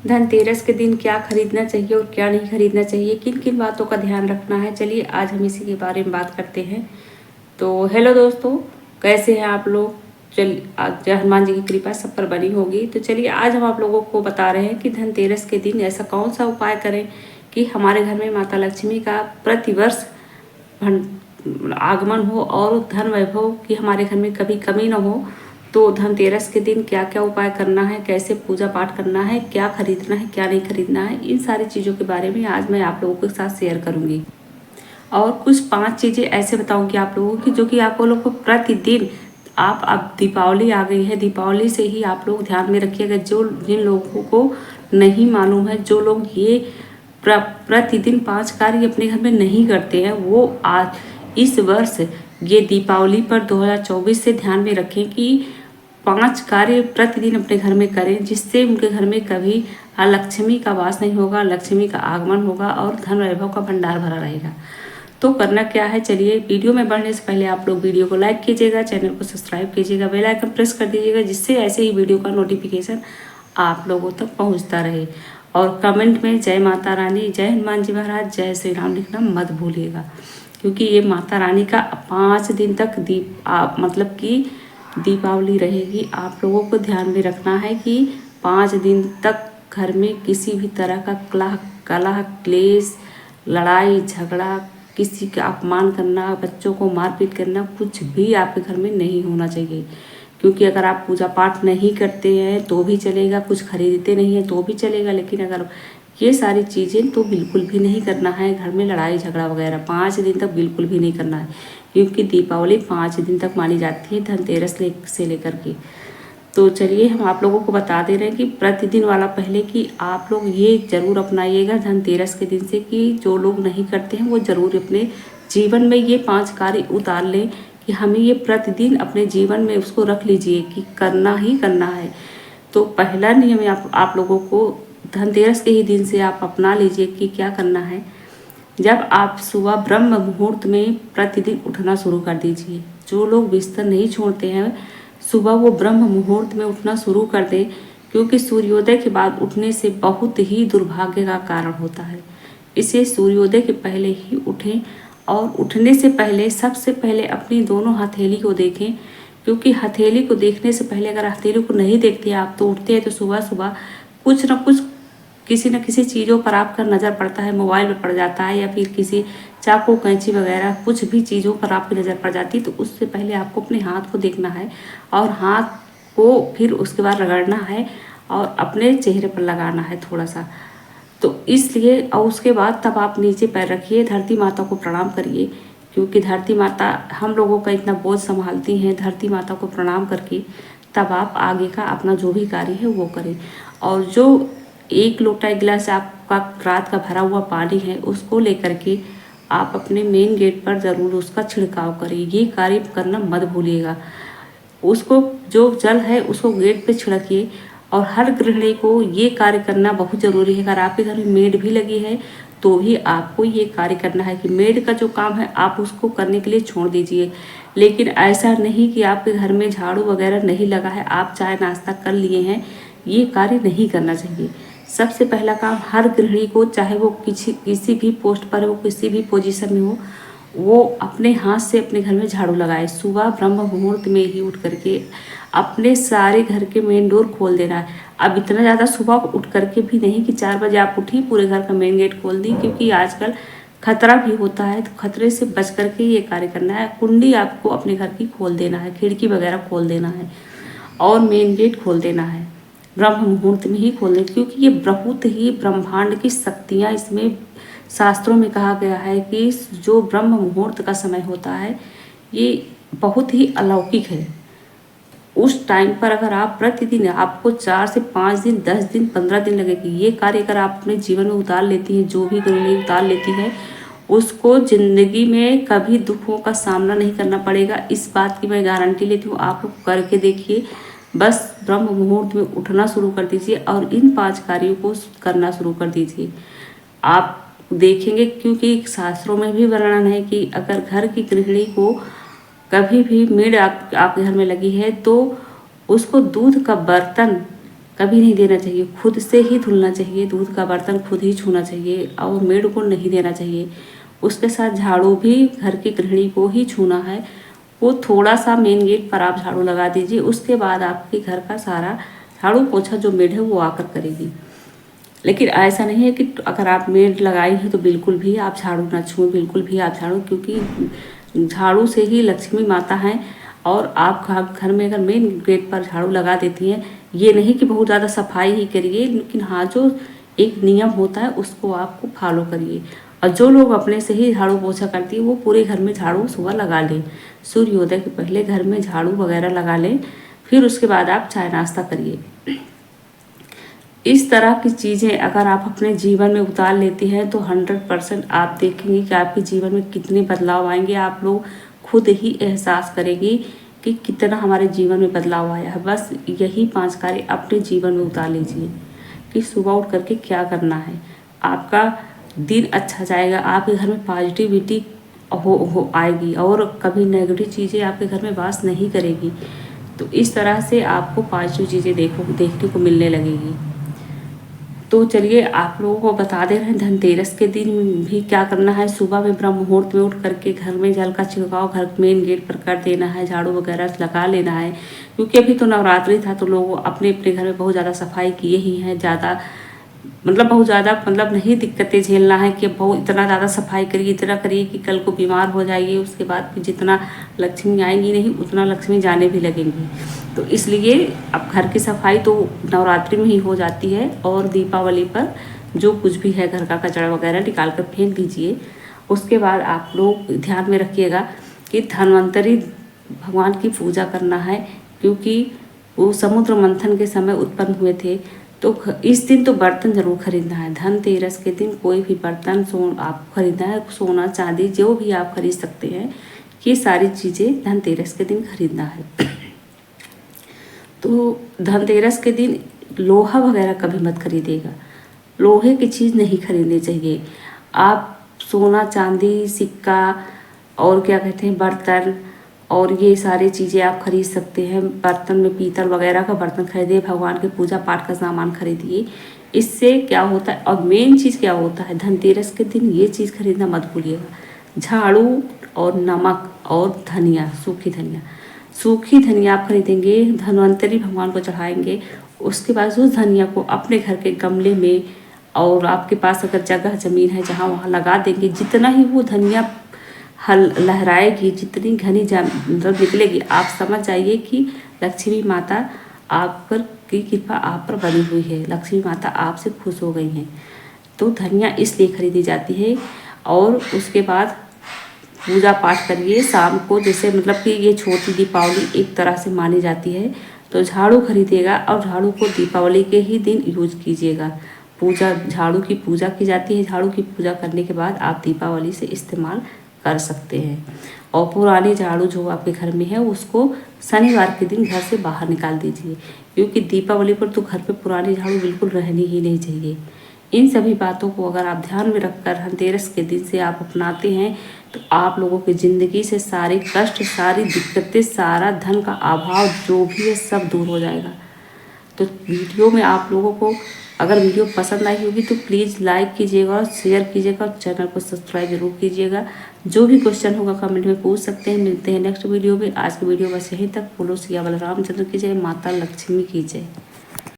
धनतेरस के दिन क्या खरीदना चाहिए और क्या नहीं खरीदना चाहिए, किन किन बातों का ध्यान रखना है, चलिए आज हम इसी के बारे में बात करते हैं। तो हेलो दोस्तों, कैसे हैं आप लोग। चल आज हनुमान जी की कृपा सब पर बनी होगी। तो चलिए आज हम आप लोगों को बता रहे हैं कि धनतेरस के दिन ऐसा कौन सा उपाय करें कि हमारे घर में माता लक्ष्मी का प्रतिवर्ष आगमन हो और धन वैभव की हमारे घर में कभी कमी ना हो। तो धनतेरस के दिन क्या क्या उपाय करना है, कैसे पूजा पाठ करना है, क्या खरीदना है, क्या नहीं खरीदना है, इन सारी चीज़ों के बारे में आज मैं आप लोगों के साथ शेयर करूंगी। और कुछ 5 चीज़ें ऐसे बताऊंगी आप लोगों की जो कि आप लोगों को प्रतिदिन आप अब दीपावली आ गई है, दीपावली से ही आप लोग ध्यान में रखिएगा। जो जिन लोगों को नहीं मालूम है, जो लोग ये प्रतिदिन 5 कार्य अपने घर में नहीं करते हैं, वो आज इस वर्ष ये दीपावली पर 2024 से ध्यान में रखें कि 5 कार्य प्रतिदिन अपने घर में करें, जिससे उनके घर में कभी लक्ष्मी का वास नहीं होगा, लक्ष्मी का आगमन होगा और धन वैभव का भंडार भरा रहेगा। तो करना क्या है, चलिए वीडियो में बढ़ने से पहले आप लोग वीडियो को लाइक कीजिएगा, चैनल को सब्सक्राइब कीजिएगा, बेल आइकन प्रेस कर दीजिएगा, जिससे ऐसे ही वीडियो का नोटिफिकेशन आप लोगों तक पहुंचता रहे। और कमेंट में जय माता रानी, जय हनुमान जी महाराज, जय श्री राम लिखना मत भूलिएगा, क्योंकि ये माता रानी का 5 दिन तक मतलब कि दीपावली रहेगी। आप लोगों को ध्यान में रखना है कि 5 दिन तक घर में किसी भी तरह का कलह क्लेश, लड़ाई झगड़ा, किसी का अपमान करना, बच्चों को मारपीट करना, कुछ भी आपके घर में नहीं होना चाहिए। क्योंकि अगर आप पूजा पाठ नहीं करते हैं तो भी चलेगा, कुछ खरीदते नहीं हैं तो भी चलेगा, लेकिन अगर ये सारी चीज़ें तो बिल्कुल भी नहीं करना है। घर में लड़ाई झगड़ा वगैरह 5 दिन तक बिल्कुल भी नहीं करना है, क्योंकि दीपावली 5 दिन तक मानी जाती है धनतेरस से लेकर के। तो चलिए हम आप लोगों को बता दे रहे हैं कि प्रतिदिन वाला पहले कि आप लोग ये ज़रूर अपनाइएगा धनतेरस के दिन से, कि जो लोग नहीं करते हैं वो ज़रूर अपने जीवन में ये 5 कार्य उतार लें कि हमें ये प्रतिदिन अपने जीवन में उसको रख लीजिए कि करना ही करना है। तो पहला नियम आप लोगों को धनतेरस के ही दिन से आप अपना लीजिए कि क्या करना है। जब आप सुबह ब्रह्म मुहूर्त में प्रतिदिन उठना शुरू कर दीजिए। जो लोग बिस्तर नहीं छोड़ते हैं, सुबह वो ब्रह्म मुहूर्त में उठना शुरू कर दें, क्योंकि सूर्योदय के बाद उठने से बहुत ही दुर्भाग्य का कारण होता है। इसे सूर्योदय के पहले ही उठें और उठने से पहले सबसे पहले अपनी दोनों हथेली को देखें, क्योंकि हथेली को देखने से पहले अगर हथेली को नहीं देखते आप तो उठते हैं तो सुबह सुबह कुछ ना कुछ किसी न किसी चीज़ों पर आपका नज़र पड़ता है, मोबाइल पर पड़ जाता है या फिर किसी चाकू कैंची वगैरह कुछ भी चीज़ों पर आपकी नज़र पड़ जाती है। तो उससे पहले आपको अपने हाथ को देखना है और हाथ को फिर उसके बाद रगड़ना है और अपने चेहरे पर लगाना है थोड़ा सा। तो इसलिए और उसके बाद तब आप नीचे पैर रखिए, धरती माता को प्रणाम करिए, क्योंकि धरती माता हम लोगों का इतना बोझ संभालती हैं। धरती माता को प्रणाम करके तब आप आगे का अपना जो भी कार्य है वो करें। और जो 1 लोटा 1 गिलास आपका रात का भरा हुआ पानी है, उसको लेकर के आप अपने मेन गेट पर ज़रूर उसका छिड़काव करें। ये कार्य करना मत भूलिएगा। उसको जो जल है उसको गेट पे छिड़किए। और हर गृहिणी को ये कार्य करना बहुत ज़रूरी है। अगर आपके घर में मेड भी लगी है तो भी आपको ये कार्य करना है कि मेड का जो काम है आप उसको करने के लिए छोड़ दीजिए। लेकिन ऐसा नहीं कि आपके घर में झाड़ू वगैरह नहीं लगा है, आप चाय नाश्ता कर लिए हैं, ये कार्य नहीं करना चाहिए। सबसे पहला काम हर गृहिणी को, चाहे वो किसी भी पोस्ट पर हो, किसी भी पोजीशन में हो, वो अपने हाथ से अपने घर में झाड़ू लगाए। सुबह ब्रह्म मुहूर्त में ही उठ करके अपने सारे घर के मेन डोर खोल देना है। अब इतना ज़्यादा सुबह उठ करके भी नहीं कि 4 बजे आप उठी पूरे घर का मेन गेट खोल दी, क्योंकि आजकल खतरा भी होता है। तो खतरे से बच करके ये कार्य करना है। कुंडी आपको अपने घर की खोल देना है, खिड़की वगैरह खोल देना है और मेन गेट खोल देना है। ब्रह्म मुहूर्त में ही खोल दें, क्योंकि ये बहुत ही ब्रह्मांड की शक्तियाँ इसमें शास्त्रों में कहा गया है कि जो ब्रह्म मुहूर्त का समय होता है ये बहुत ही अलौकिक है। उस टाइम पर अगर आप प्रतिदिन, आपको 4 से 5 दिन, 10 दिन, 15 दिन लगेगी, ये कार्य अगर आप अपने जीवन में उतार लेती हैं, जो भी गृहिणी उतार लेती है उसको ज़िंदगी में कभी दुखों का सामना नहीं करना पड़ेगा। इस बात की मैं गारंटी लेती हूँ। आप लोग करके देखिए। बस ब्रह्म मुहूर्त में उठना शुरू कर दीजिए और इन 5 कार्यों को करना शुरू कर दीजिए। आप देखेंगे, क्योंकि शास्त्रों में भी वर्णन है कि अगर घर की गृहिणी को कभी भी मेड आपके घर में लगी है तो उसको दूध का बर्तन कभी नहीं देना चाहिए। खुद से ही धुलना चाहिए, दूध का बर्तन खुद ही छूना चाहिए और मेड को नहीं देना चाहिए। उसके साथ झाड़ू भी घर की गृहिणी को ही छूना है। वो थोड़ा सा मेन गेट पर आप झाड़ू लगा दीजिए, उसके बाद आपके घर का सारा झाड़ू पोछा जो मेड है वो आकर करेगी। लेकिन ऐसा नहीं है कि अगर आप मेड लगाई है तो बिल्कुल भी आप झाड़ू ना छूएं, बिल्कुल भी आप झाड़ू, क्योंकि झाड़ू से ही लक्ष्मी माता हैं। और आप घर में अगर मेन गेट पर झाड़ू लगा देती हैं, ये नहीं कि बहुत ज़्यादा सफाई ही करिए, लेकिन हाँ जो एक नियम होता है उसको आपको फॉलो करिए। और जो लोग अपने से ही झाड़ू पोछा करती है वो पूरे घर में झाड़ू सुबह लगा लें, सूर्योदय के पहले घर में झाड़ू वगैरह लगा लें, फिर उसके बाद आप चाय नाश्ता करिए। इस तरह की चीज़ें अगर आप अपने जीवन में उतार लेती हैं तो 100% आप देखेंगे कि आपके जीवन में कितने बदलाव आएंगे। आप लोग खुद ही एहसास करेंगी कि कितना हमारे जीवन में बदलाव आया है। बस यही 5 कार्य अपने जीवन में उतार लीजिए कि सुबह उठ करके क्या करना है। आपका दिन अच्छा जाएगा, आपके घर में पॉजिटिविटी हो आएगी और कभी नेगेटिव चीज़ें आपके घर में वास नहीं करेगी। तो इस तरह से आपको पॉजिटिव चीज़ें देखने को मिलने लगेगी। तो चलिए आप लोगों को बता दे रहे हैं धनतेरस के दिन भी क्या करना है। सुबह में ब्रह्म मुहूर्त में उठ करके घर में जल का छिड़काव घर मेन गेट पर कर देना है, झाड़ू वगैरह लगा लेना है। क्योंकि अभी तो नवरात्रि था तो लोग अपने अपने घर में बहुत ज़्यादा सफाई किए ही हैं। ज़्यादा बहुत ज़्यादा नहीं दिक्कतें झेलना है कि बहुत इतना ज़्यादा सफाई करिए, इतना करिए कि कल को बीमार हो जाइए। उसके बाद फिर जितना लक्ष्मी आएंगी नहीं उतना लक्ष्मी जाने भी लगेंगी। तो इसलिए अब घर की सफाई तो नवरात्रि में ही हो जाती है। और दीपावली पर जो कुछ भी है घर का कचरा वगैरह निकाल कर फेंक दीजिए। उसके बाद आप लोग ध्यान में रखिएगा कि धन्वंतरी भगवान की पूजा करना है, क्योंकि वो समुद्र मंथन के समय उत्पन्न हुए थे। तो इस दिन तो बर्तन जरूर खरीदना है। धनतेरस के दिन कोई भी बर्तन आप खरीदना है, सोना चांदी जो भी आप खरीद सकते हैं, ये सारी चीज़ें धनतेरस के दिन खरीदना है। तो धनतेरस के दिन लोहा वगैरह कभी मत खरीदिएगा, लोहे की चीज़ नहीं खरीदनी चाहिए। आप सोना चांदी सिक्का और क्या कहते हैं बर्तन और ये सारी चीज़ें आप खरीद सकते हैं। बर्तन में पीतल वगैरह का बर्तन खरीदिए, भगवान के पूजा पाठ का सामान खरीदिए। इससे क्या होता है और मेन चीज़ क्या होता है, धनतेरस के दिन ये चीज़ खरीदना मत भूलिएगा, झाड़ू और नमक और धनिया, सूखी धनिया आप खरीदेंगे, धन्वंतरी भगवान को चढ़ाएंगे। उसके बाद उस धनिया को अपने घर के गमले में और आपके पास अगर जगह ज़मीन है जहाँ वहाँ लगा देंगे। जितना ही वो धनिया लहराएगी, जितनी घनी निकलेगी, आप समझ जाइए कि लक्ष्मी माता आप पर की कृपा आप पर बनी हुई है, लक्ष्मी माता आपसे खुश हो गई हैं। तो धनिया इसलिए खरीदी जाती है। और उसके बाद पूजा पाठ करिए शाम को, जैसे कि ये छोटी दीपावली एक तरह से मानी जाती है। तो झाड़ू खरीदिएगा और झाड़ू को दीपावली के ही दिन यूज कीजिएगा। झाड़ू की पूजा की जाती है। झाड़ू की पूजा करने के बाद आप दीपावली से इस्तेमाल कर सकते हैं। और पुरानी झाड़ू जो आपके घर में है उसको शनिवार के दिन घर से बाहर निकाल दीजिए, क्योंकि दीपावली पर तो घर पे पुरानी झाड़ू बिल्कुल रहनी ही नहीं चाहिए। इन सभी बातों को अगर आप ध्यान में रखकर धनतेरस के दिन से आप अपनाते हैं तो आप लोगों की ज़िंदगी से सारे कष्ट, सारी दिक्कतें, सारा धन का अभाव जो भी है सब दूर हो जाएगा। तो वीडियो में आप लोगों को अगर वीडियो पसंद आई होगी तो प्लीज़ लाइक कीजिएगा और शेयर कीजिएगा और चैनल को सब्सक्राइब जरूर कीजिएगा। जो भी क्वेश्चन होगा कमेंट में पूछ सकते हैं। मिलते हैं नेक्स्ट वीडियो में। आज की वीडियो बस यहीं तक। बोलो सिया बलरामचंद्र की जय, माता लक्ष्मी की जय।